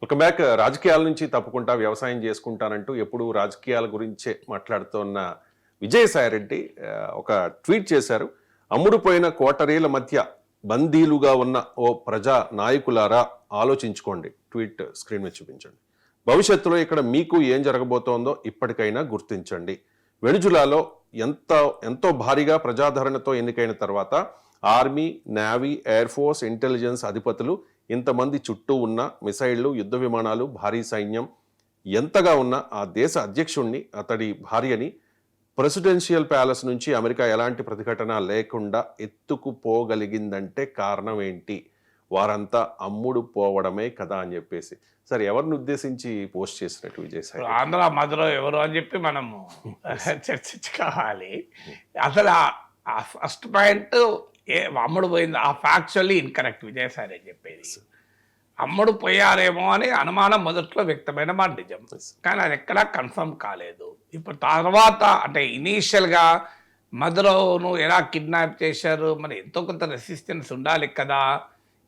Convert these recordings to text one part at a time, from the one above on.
Welcome back. రాజకీయాల నుంచి తప్పుకుంటా వ్యవసాయం చేసుకుంటానంటూ ఎప్పుడు రాజకీయాల గురించే మాట్లాడుతున్న విజయసాయిరెడ్డి ఒక ట్వీట్ చేశారు. అమ్ముడుపోయిన కోటరీల మధ్య బందీలుగా ఉన్న ఓ ప్రజా నాయకులారా ఆలోచించుకోండి. ట్వీట్ స్క్రీన్ మీద చూపించండి. భవిష్యత్తులో ఇక్కడ మీకు ఏం జరగబోతోందో ఇప్పటికైనా గుర్తించండి. వెనుజులాలో ఎంతో భారీగా ప్రజాదరణతో ఎన్నికైన తర్వాత army, navy, air force, intelligence అధిపతులు ఇంతమంది చుట్టూ ఉన్న మిసైళ్లు, యుద్ధ విమానాలు, భారీ సైన్యం ఎంతగా ఉన్న ఆ దేశ అధ్యక్షుణ్ణి, అతడి భార్యని ప్రెసిడెన్షియల్ ప్యాలెస్ నుంచి అమెరికా ఎలాంటి ప్రతిఘటన లేకుండా ఎత్తుకుపోగలిగిందంటే కారణం ఏంటి? వారంతా అమ్ముడు పోవడమే కదా అని చెప్పేసి. సరే, ఎవరిని ఉద్దేశించి పోస్ట్ చేసినట్టు విజయసాయి? ఆంధ్ర మధుర ఎవరు అని చెప్పి మనము చర్చించుకోవాలి. అసలు ఆ ఫస్ట్ పాయింట్ అమ్ముడు పోయింది, ఆ ఫ్యాక్చువల్లీ ఇన్కరెక్ట్ విజయసాయి అని చెప్పేది. అమ్ముడు పోయారేమో అని అనుమానం మొదట్లో వ్యక్తమైన మాట నిజం, కానీ అది ఎక్కడా కన్ఫర్మ్ కాలేదు. ఇప్పుడు తర్వాత అంటే ఇనీషియల్గా మధురను ఎలా కిడ్నాప్ చేశారు, మరి ఎంతో కొంత రెసిస్టెన్స్ ఉండాలి కదా,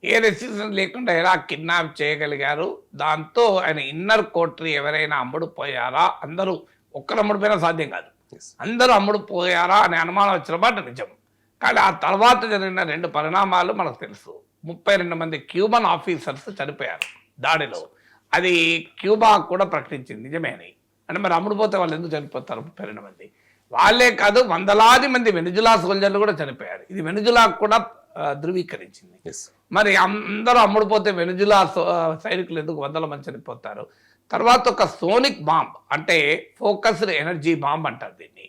ఏ రెసిస్టెన్స్ లేకుండా ఎలా కిడ్నాప్ చేయగలిగారు? దాంతో ఆయన ఇన్నర్ కోటరీ ఎవరైనా అమ్ముడు పోయారా, అందరూ ఒక్కరు అమ్ముడు పోయినా సాధ్యం కాదు, అందరూ అమ్ముడు పోయారా అనే అనుమానం వచ్చిన మాట నిజం. కానీ ఆ తర్వాత జరిగిన రెండు పరిణామాలు మనకు తెలుసు. 32 మంది క్యూబన్ ఆఫీసర్స్ చనిపోయారు దాడిలో. అది క్యూబా కూడా ప్రకటించింది నిజమే అని. అంటే మరి అమ్ముడు పోతే వాళ్ళు ఎందుకు చనిపోతారు? 32 మంది వాళ్ళే కాదు, వందలాది మంది వెనుజులా సోల్జర్లు కూడా చనిపోయారు. ఇది వెనుజులా కూడా ధృవీకరించింది. మరి అందరూ అమ్ముడుపోతే వెనుజులా సైనికులు ఎందుకు వందల మంది చనిపోతారు? తర్వాత ఒక సోనిక్ బాంబ్, అంటే ఫోకస్డ్ ఎనర్జీ బాంబ్ అంటారు దీన్ని.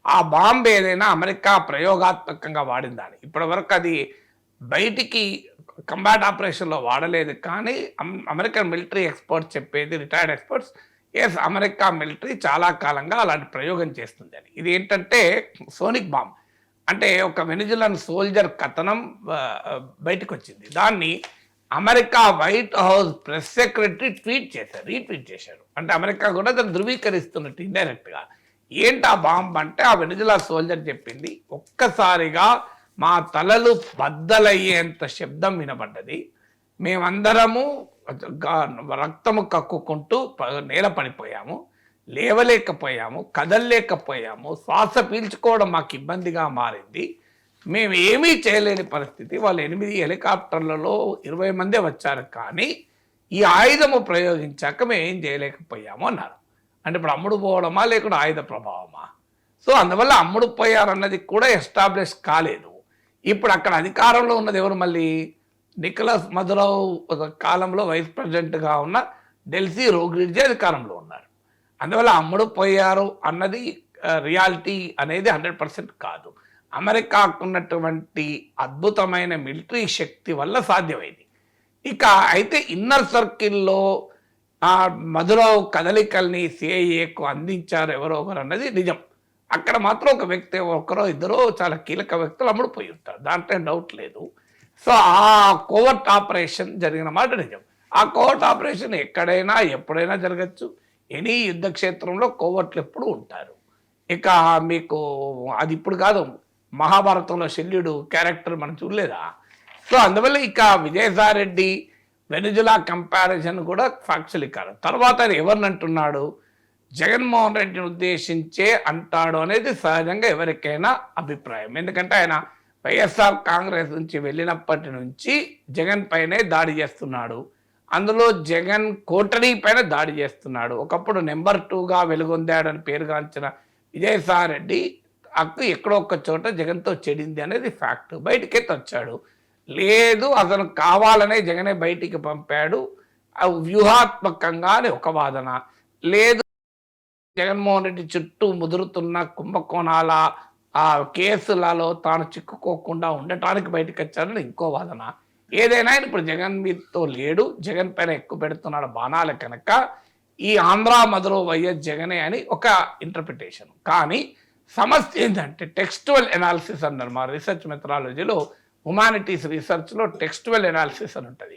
ఆ బాంబ్ ఏదైనా అమెరికా ప్రయోగాత్మకంగా వాడిందని, ఇప్పటి వరకు అది బయటికి కంబాట్ ఆపరేషన్లో వాడలేదు. కానీ అమెరికన్ మిలిటరీ ఎక్స్పర్ట్స్ చెప్పేది, రిటైర్డ్ ఎక్స్పర్ట్స్, ఎస్ అమెరికా మిలిటరీ చాలా కాలంగా అలాంటి ప్రయోగం చేస్తుంది అని. ఇది ఏంటంటే సోనిక్ బాంబ్, అంటే ఒక వెనిజులన్ సోల్జర్ కథనం బయటకు వచ్చింది. దాన్ని America white house press secretary retweet చేశారు. అంటే అమెరికా కూడా దాన్ని ధృవీకరిస్తున్నట్టు ఇండైరెక్ట్గా. ఏంటి ఆ బాంబ్ అంటే, ఆ వెనిజులా సోల్జర్ చెప్పింది, ఒక్కసారిగా మా తలలు బద్దలయ్యేంత శబ్దం వినబడ్డది, మేమందరము రక్తము కక్కుకుంటూ నేల పడిపోయాము, లేవలేకపోయాము, కదలలేకపోయాము, శ్వాస పీల్చుకోవడం మాకు ఇబ్బందిగా మారింది, మేము ఏమీ చేయలేని పరిస్థితి. వాళ్ళు 8 హెలికాప్టర్లలో 20 మందే వచ్చారు, కానీ ఈ ఆయుధము ప్రయోగించాక మేము ఏం చేయలేకపోయాము అన్నారు. అంటే ఇప్పుడు అమ్ముడు పోవడమా లేకుండా ఆయుధ ప్రభావమా? సో అందువల్ల అమ్ముడు పోయారన్నది కూడా ఎస్టాబ్లిష్ కాలేదు. ఇప్పుడు అక్కడ అధికారంలో ఉన్నది ఎవరు? మళ్ళీ నికోలస్ మదురో కాలంలో వైస్ ప్రెసిడెంట్గా ఉన్న డెల్సీ రోడ్రిగ్జ్ అధికారంలో ఉన్నారు. అందువల్ల అమ్ముడు పోయారు అన్నది రియాలిటీ అనేది 100% కాదు. అమెరికాకు ఉన్నటువంటి అద్భుతమైన మిలిటరీ శక్తి వల్ల సాధ్యమైంది. ఇక అయితే ఇన్నర్ సర్కిల్లో మధురో కదలికల్ని సిఐఏకు అందించారు ఎవరో ఒకరు అన్నది నిజం. అక్కడ మాత్రం ఒక వ్యక్తి, ఒకరో ఇద్దరో చాలా కీలక వ్యక్తులు అమ్ముడు పోయి ఉంటారు, దాంట్లో డౌట్ లేదు. సో ఆ కోవర్ట్ ఆపరేషన్ జరిగిన మాట నిజం. ఆ కోవర్ట్ ఆపరేషన్ ఎక్కడైనా ఎప్పుడైనా జరగచ్చు. ఎనీ యుద్ధ క్షేత్రంలో కోవర్ట్లు ఎప్పుడు ఉంటారు. ఇక మీకు అది ఇప్పుడు కాదు, మహాభారతంలో శల్యుడు క్యారెక్టర్ మనం చూడలేదా? సో అందువల్ల ఇక విజయసాయి రెడ్డి వెనుజులా కంపారిజన్ కూడా ఫ్యాక్చువల్లీ కాదు. తర్వాత ఆయన ఎవరిని అంటున్నాడు? జగన్మోహన్ రెడ్డిని ఉద్దేశించే అంటాడు అనేది సహజంగా ఎవరికైనా అభిప్రాయం. ఎందుకంటే ఆయన వైఎస్ఆర్ కాంగ్రెస్ నుంచి వెళ్ళినప్పటి నుంచి జగన్ పైనే దాడి చేస్తున్నాడు. అందులో జగన్ కోటరీ పైన దాడి చేస్తున్నాడు. ఒకప్పుడు నెంబర్ 2గా వెలుగొందాడని పేరుగాంచిన విజయసాయి రెడ్డి అక్కు ఎక్కడో ఒక్క చోట జగన్తో చెడింది అనేది ఫ్యాక్ట్. బయటికి వచ్చాడు, లేదు అతను కావాలనే జగనే బయటికి పంపాడు వ్యూహాత్మకంగా అని ఒక వాదన, లేదు జగన్మోహన్ రెడ్డి చుట్టూ ముదురుతున్న కుంభకోణాల ఆ కేసులలో తాను చిక్కుకోకుండా ఉండటానికి బయటకు వచ్చారని ఇంకో వాదన. ఏదైనా ఇప్పుడు జగన్ మీదతో లేడు, జగన్ పైన ఎక్కువ పెడుతున్నాడు బాణాలు కనుక ఈ ఆంధ్ర మధురో వైఎస్ జగనే అని ఒక ఇంటర్ప్రిటేషన్. కానీ సమస్య ఏంటంటే టెక్స్టువల్ ఎనాలిసిస్ అన్నారు మా రీసెర్చ్ మెథడాలజీలో. హ్యుమానిటీస్ రీసెర్చ్లో టెక్స్టువల్ ఎనాలిసిస్ అని ఉంటుంది.